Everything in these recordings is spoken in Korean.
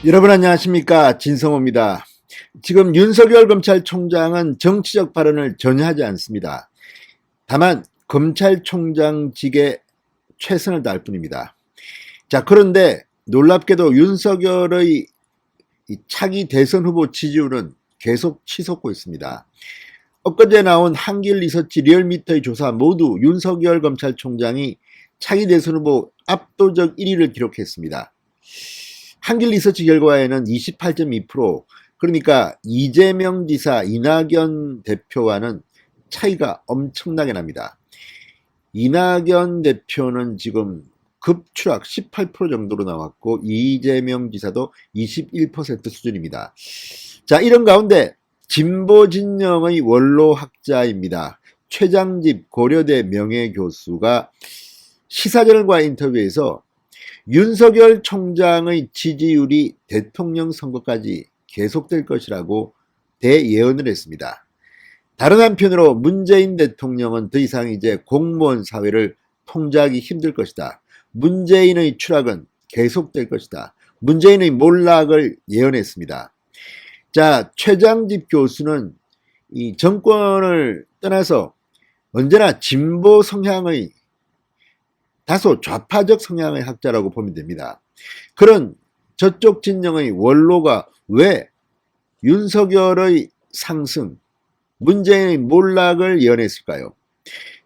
여러분 안녕하십니까, 진성호입니다. 지금 윤석열 검찰총장은 정치적 발언을 전혀 하지 않습니다. 다만 검찰총장직에 최선을 다할 뿐입니다. 자, 그런데 놀랍게도 윤석열의 차기 대선 후보 지지율은 계속 치솟고 있습니다. 엊그제 나온 한길리서치 리얼미터의 조사 모두 윤석열 검찰총장이 차기 대선 후보 압도적 1위를 기록했습니다. 한길리서치 결과에는 28.2%, 그러니까 이재명 지사, 이낙연 대표와는 차이가 엄청나게 납니다. 이낙연 대표는 지금 급추락 18% 정도로 나왔고 이재명 지사도 21% 수준입니다. 자, 이런 가운데 진보 진영의 원로학자입니다. 최장집 고려대 명예교수가 시사저널과의 인터뷰에서 윤석열 총장의 지지율이 대통령 선거까지 계속될 것이라고 대예언을 했습니다. 다른 한편으로 문재인 대통령은 더 이상 이제 공무원 사회를 통제하기 힘들 것이다. 문재인의 추락은 계속될 것이다. 문재인의 몰락을 예언했습니다. 자, 최장집 교수는 이 정권을 떠나서 언제나 진보 성향의 다소 좌파적 성향의 학자라고 보면 됩니다. 그런 저쪽 진영의 원로가 왜 윤석열의 상승, 문재인의 몰락을 예언했을까요?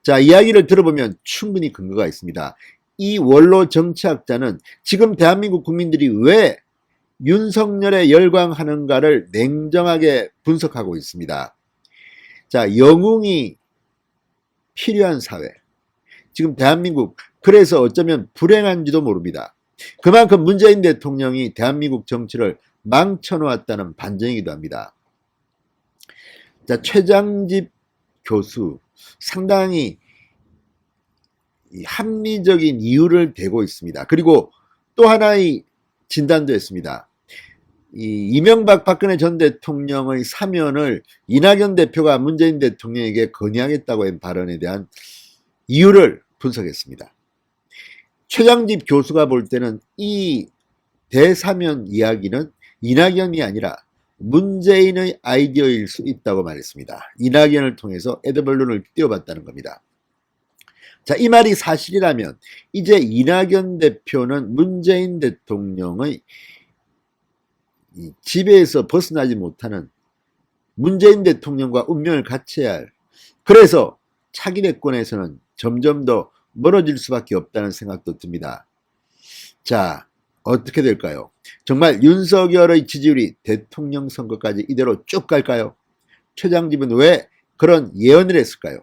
자, 이야기를 들어보면 충분히 근거가 있습니다. 이 원로 정치학자는 지금 대한민국 국민들이 왜 윤석열에 열광하는가를 냉정하게 분석하고 있습니다. 자, 영웅이 필요한 사회. 지금 대한민국, 그래서 어쩌면 불행한지도 모릅니다. 그만큼 문재인 대통령이 대한민국 정치를 망쳐놓았다는 반증이기도 합니다. 자, 최장집 교수 상당히 합리적인 이유를 대고 있습니다. 그리고 또 하나의 진단도 했습니다. 이명박 박근혜 전 대통령의 사면을 이낙연 대표가 문재인 대통령에게 건의하겠다고 한 발언에 대한 이유를 분석했습니다. 최장집 교수가 볼 때는 이 대사면 이야기는 이낙연이 아니라 문재인의 아이디어일 수 있다고 말했습니다. 이낙연을 통해서 에드벌룬을 띄워봤다는 겁니다. 자, 이 말이 사실이라면 이제 이낙연 대표는 문재인 대통령의 지배에서 벗어나지 못하는 문재인 대통령과 운명을 같이 해야 할, 그래서 차기 대권에서는 점점 더 멀어질 수밖에 없다는 생각도 듭니다. 자, 어떻게 될까요? 정말 윤석열의 지지율이 대통령 선거까지 이대로 쭉 갈까요? 최장집은 왜 그런 예언을 했을까요?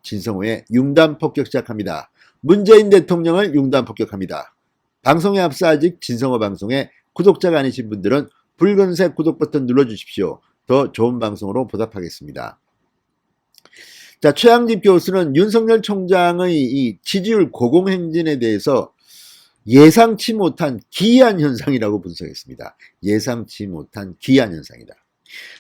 진성호의 융단 폭격 시작합니다. 문재인 대통령을 융단 폭격합니다. 방송에 앞서 아직 진성호 방송에 구독자가 아니신 분들은 붉은색 구독 버튼 눌러주십시오. 더 좋은 방송으로 보답하겠습니다. 자, 최장집 교수는 윤석열 총장의 이 지지율 고공행진에 대해서 예상치 못한 기이한 현상이라고 분석했습니다. 예상치 못한 기이한 현상이다.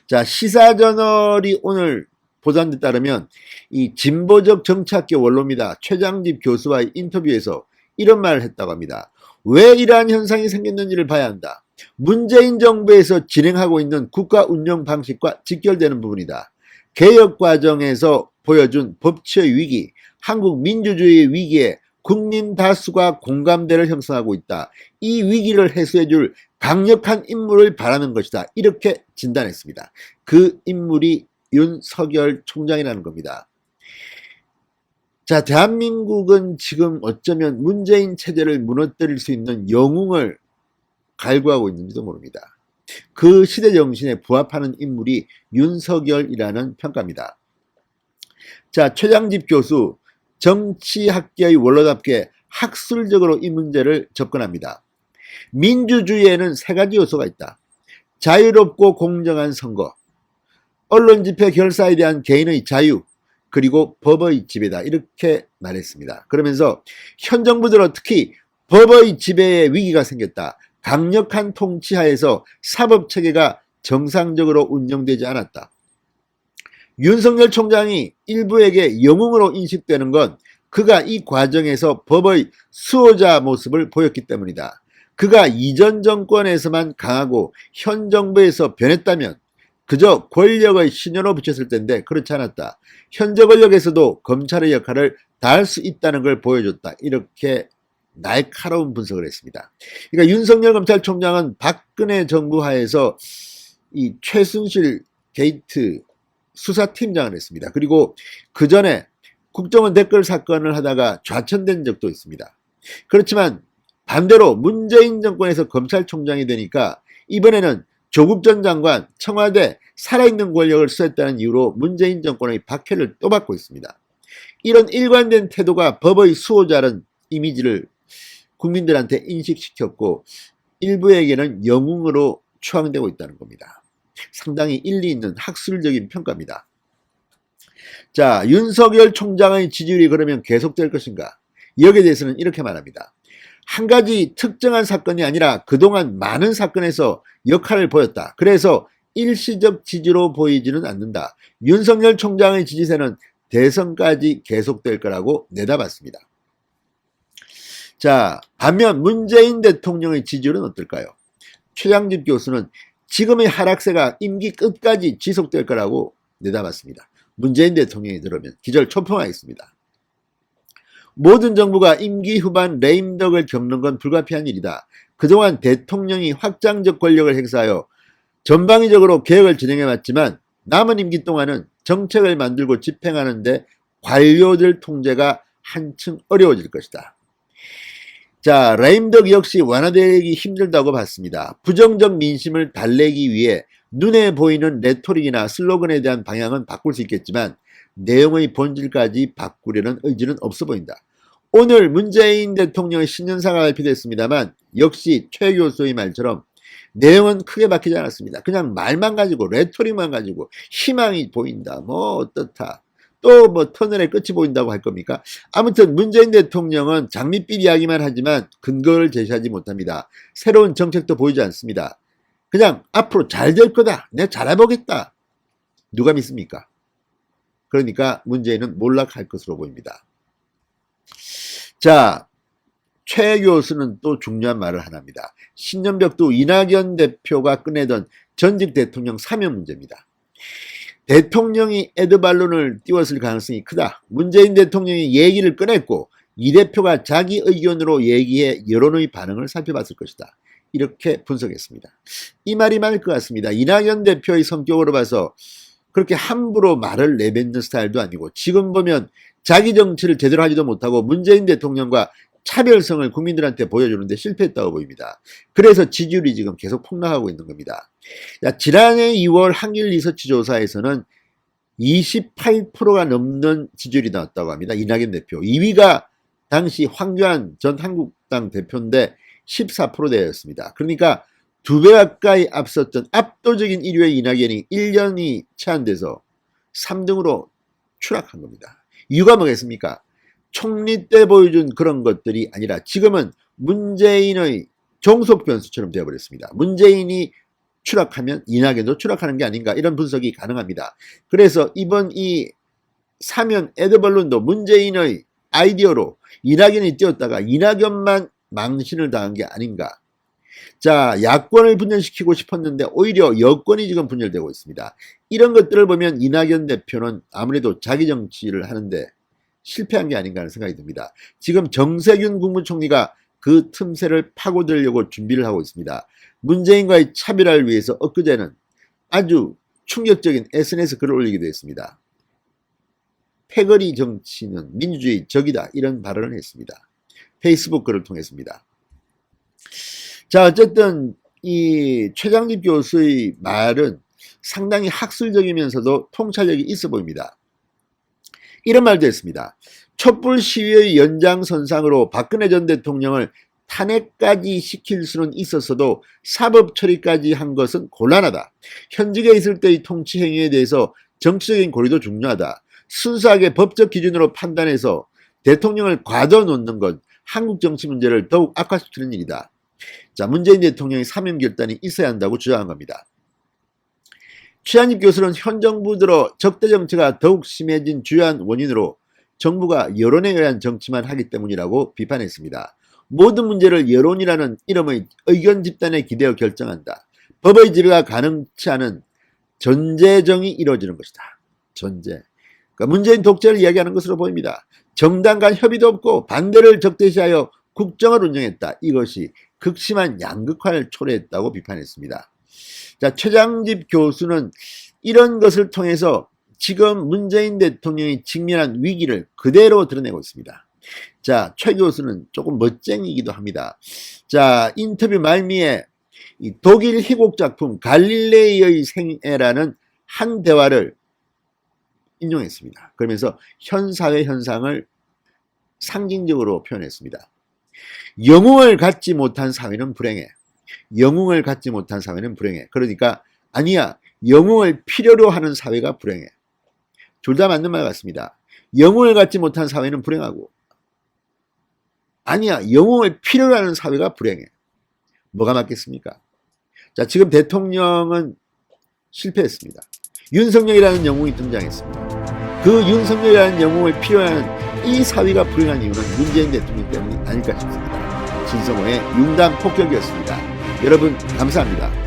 자, 시사저널이 오늘 보도한 데 따르면 이 진보적 정치학계 원로입니다. 최장집 교수와의 인터뷰에서 이런 말을 했다고 합니다. 왜 이러한 현상이 생겼는지를 봐야 한다. 문재인 정부에서 진행하고 있는 국가 운영 방식과 직결되는 부분이다. 개혁 과정에서 보여준 법치의 위기, 한국 민주주의의 위기에 국민 다수가 공감대를 형성하고 있다. 이 위기를 해소해줄 강력한 인물을 바라는 것이다. 이렇게 진단했습니다. 그 인물이 윤석열 총장이라는 겁니다. 자, 대한민국은 지금 어쩌면 문재인 체제를 무너뜨릴 수 있는 영웅을 갈구하고 있는지도 모릅니다. 그 시대 정신에 부합하는 인물이 윤석열이라는 평가입니다. 자, 최장집 교수, 정치학계의 원로답게 학술적으로 이 문제를 접근합니다. 민주주의에는 세 가지 요소가 있다. 자유롭고 공정한 선거, 언론 집회 결사에 대한 개인의 자유, 그리고 법의 지배다. 이렇게 말했습니다. 그러면서 현 정부 들어 특히 법의 지배에 위기가 생겼다. 강력한 통치하에서 사법체계가 정상적으로 운영되지 않았다. 윤석열 총장이 일부에게 영웅으로 인식되는 건 그가 이 과정에서 법의 수호자 모습을 보였기 때문이다. 그가 이전 정권에서만 강하고 현 정부에서 변했다면 그저 권력의 신호로 비쳤을 텐데 그렇지 않았다. 현재 권력에서도 검찰의 역할을 다할 수 있다는 걸 보여줬다. 이렇게 날카로운 분석을 했습니다. 그러니까 윤석열 검찰총장은 박근혜 정부 하에서 이 최순실 게이트 수사팀장을 했습니다. 그리고 그 전에 국정원 댓글 사건을 하다가 좌천된 적도 있습니다. 그렇지만 반대로 문재인 정권에서 검찰총장이 되니까 이번에는 조국 전 장관 청와대 살아있는 권력을 수했다는 이유로 문재인 정권의 박해를 또 받고 있습니다. 이런 일관된 태도가 법의 수호자라는 이미지를 국민들한테 인식시켰고 일부에게는 영웅으로 추앙되고 있다는 겁니다. 상당히 일리 있는 학술적인 평가입니다. 자, 윤석열 총장의 지지율이 그러면 계속될 것인가? 여기에 대해서는 이렇게 말합니다. 한 가지 특정한 사건이 아니라 그동안 많은 사건에서 역할을 보였다. 그래서 일시적 지지로 보이지는 않는다. 윤석열 총장의 지지세는 대선까지 계속될 거라고 내다봤습니다. 자, 반면 문재인 대통령의 지지율은 어떨까요? 최장집 교수는 지금의 하락세가 임기 끝까지 지속될 거라고 내다봤습니다. 문재인 대통령이 들어오면 기절초평하겠습니다. 모든 정부가 임기 후반 레임덕을 겪는 건 불가피한 일이다. 그동안 대통령이 확장적 권력을 행사하여 전방위적으로 개혁을 진행해왔지만 남은 임기 동안은 정책을 만들고 집행하는데 관료들 통제가 한층 어려워질 것이다. 자, 레임덕 역시 완화되기 힘들다고 봤습니다. 부정적 민심을 달래기 위해 눈에 보이는 레토릭이나 슬로건에 대한 방향은 바꿀 수 있겠지만 내용의 본질까지 바꾸려는 의지는 없어 보인다. 오늘 문재인 대통령의 신년사가 발표됐습니다만 역시 최 교수의 말처럼 내용은 크게 바뀌지 않았습니다. 그냥 말만 가지고 레토릭만 가지고 희망이 보인다. 뭐 어떻다. 또 뭐 터널의 끝이 보인다고 할 겁니까? 아무튼 문재인 대통령은 장밋빛 이야기만 하지만 근거를 제시하지 못합니다. 새로운 정책도 보이지 않습니다. 그냥 앞으로 잘 될 거다. 내가 잘해보겠다. 누가 믿습니까? 그러니까 문재인은 몰락할 것으로 보입니다. 자, 최 교수는 또 중요한 말을 하나 합니다. 신년벽도 이낙연 대표가 꺼내던 전직 대통령 사면 문제입니다. 대통령이 에드발론을 띄웠을 가능성이 크다. 문재인 대통령이 얘기를 꺼냈고 이 대표가 자기 의견으로 얘기해 여론의 반응을 살펴봤을 것이다. 이렇게 분석했습니다. 이 말이 맞을 것 같습니다. 이낙연 대표의 성격으로 봐서 그렇게 함부로 말을 내뱉는 스타일도 아니고 지금 보면 자기 정치를 제대로 하지도 못하고 문재인 대통령과 차별성을 국민들한테 보여주는데 실패했다고 보입니다. 그래서 지지율이 지금 계속 폭락하고 있는 겁니다. 지난해 2월 한길 리서치 조사에서는 28%가 넘는 지지율이 나왔다고 합니다. 이낙연 대표. 2위가 당시 황교안 전 한국당 대표인데 14%대였습니다. 그러니까 2배 가까이 앞섰던 압도적인 1위의 이낙연이 1년이 채 안 돼서 3등으로 추락한 겁니다. 이유가 뭐겠습니까? 총리 때 보여준 그런 것들이 아니라 지금은 문재인의 종속 변수처럼 되어버렸습니다. 문재인이 추락하면 이낙연도 추락하는 게 아닌가 이런 분석이 가능합니다. 그래서 이번 이 사면 에드벌룬도 문재인의 아이디어로 이낙연이 뛰었다가 이낙연만 망신을 당한 게 아닌가. 자, 야권을 분열시키고 싶었는데 오히려 여권이 지금 분열되고 있습니다. 이런 것들을 보면 이낙연 대표는 아무래도 자기 정치를 하는데 실패한 게 아닌가 하는 생각이 듭니다. 지금 정세균 국무총리가 그 틈새를 파고들려고 준비를 하고 있습니다. 문재인과의 차별화를 위해서 엊그제는 아주 충격적인 SNS 글을 올리기도 했습니다. 패거리 정치는 민주주의 적이다 이런 발언을 했습니다. 페이스북 글을 통했습니다. 자, 어쨌든 이 최장집 교수의 말은 상당히 학술적이면서도 통찰력이 있어 보입니다. 이런 말도 했습니다. 촛불 시위의 연장선상으로 박근혜 전 대통령을 탄핵까지 시킬 수는 있었어도 사법 처리까지 한 것은 곤란하다. 현직에 있을 때의 통치 행위에 대해서 정치적인 고려도 중요하다. 순수하게 법적 기준으로 판단해서 대통령을 가둬놓는 것, 한국 정치 문제를 더욱 악화시키는 일이다. 자, 문재인 대통령의 사면 결단이 있어야 한다고 주장한 겁니다. 최한집 교수는 현 정부 들어 적대 정치가 더욱 심해진 주요한 원인으로 정부가 여론에 의한 정치만 하기 때문이라고 비판했습니다. 모든 문제를 여론이라는 이름의 의견 집단에 기대어 결정한다. 법의 지배가 가능치 않은 전제정이 이루어지는 것이다. 전제. 그러니까 문재인 독재를 이야기하는 것으로 보입니다. 정당 간 협의도 없고 반대를 적대시하여 국정을 운영했다. 이것이 극심한 양극화를 초래했다고 비판했습니다. 자, 최장집 교수는 이런 것을 통해서 지금 문재인 대통령이 직면한 위기를 그대로 드러내고 있습니다. 자, 최 교수는 조금 멋쟁이기도 합니다. 자, 인터뷰 말미에 이 독일 희곡 작품 갈릴레이의 생애라는 한 대화를 인용했습니다. 그러면서 현 사회 현상을 상징적으로 표현했습니다. 영웅을 갖지 못한 사회는 불행해. 영웅을 갖지 못한 사회는 불행해. 그러니까 아니야, 영웅을 필요로 하는 사회가 불행해. 둘 다 맞는 말 같습니다. 영웅을 갖지 못한 사회는 불행하고, 아니야, 영웅을 필요로 하는 사회가 불행해. 뭐가 맞겠습니까? 자, 지금 대통령은 실패했습니다. 윤석열이라는 영웅이 등장했습니다. 그 윤석열이라는 영웅을 필요로 하는 이 사회가 불행한 이유는 문재인 대통령 때문이 아닐까 싶습니다. 진성호의 융단 폭격이었습니다. 여러분 감사합니다.